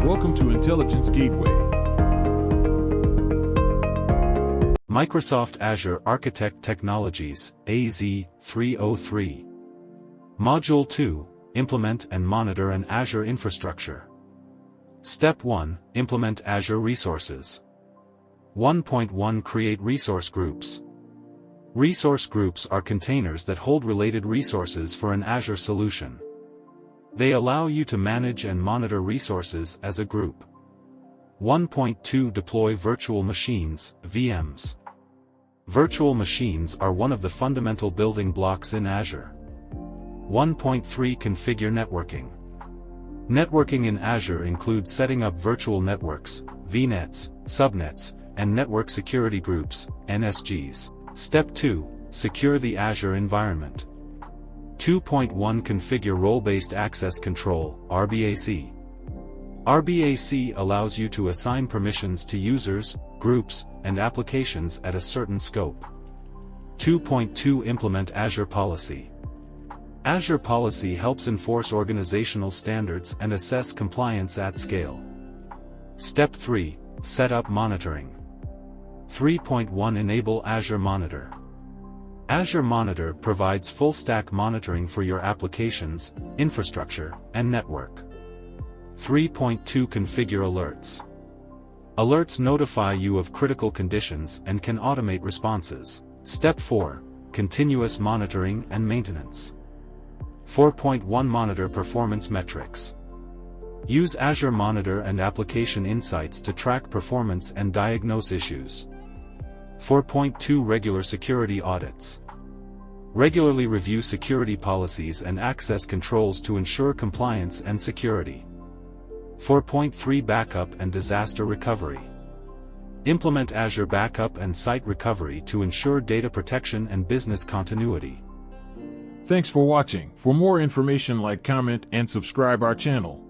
Welcome to Intelligence Gateway. Microsoft Azure Architect Technologies, AZ-303. Module 2, Implement and Monitor an Azure Infrastructure. Step 1, Implement Azure Resources. 1.1 Create Resource Groups. Resource groups are containers that hold related resources for an Azure solution. They allow you to manage and monitor resources as a group. 1.2 Deploy Virtual Machines, VMs. Virtual machines are one of the fundamental building blocks in Azure. 1.3 Configure Networking. Networking in Azure includes setting up virtual networks, VNets, subnets, and network security groups, NSGs. Step 2, Secure the Azure environment. 2.1 Configure Role-Based Access Control, RBAC. RBAC allows you to assign permissions to users, groups, and applications at a certain scope. 2.2 Implement Azure Policy. Azure Policy helps enforce organizational standards and assess compliance at scale. Step 3, Set up Monitoring. 3.1 Enable Azure Monitor. Azure Monitor provides full-stack monitoring for your applications, infrastructure, and network. 3.2 Configure Alerts. Alerts notify you of critical conditions and can automate responses. Step 4, Continuous Monitoring and Maintenance. 4.1 Monitor Performance Metrics. Use Azure Monitor and Application Insights to track performance and diagnose issues. 4.2 Regular Security Audits. Regularly review security policies and access controls to ensure compliance and security. 4.3 Backup and Disaster Recovery. Implement Azure Backup and Site Recovery to ensure data protection and business continuity. Thanks for watching. For more information, like, comment, and subscribe our channel.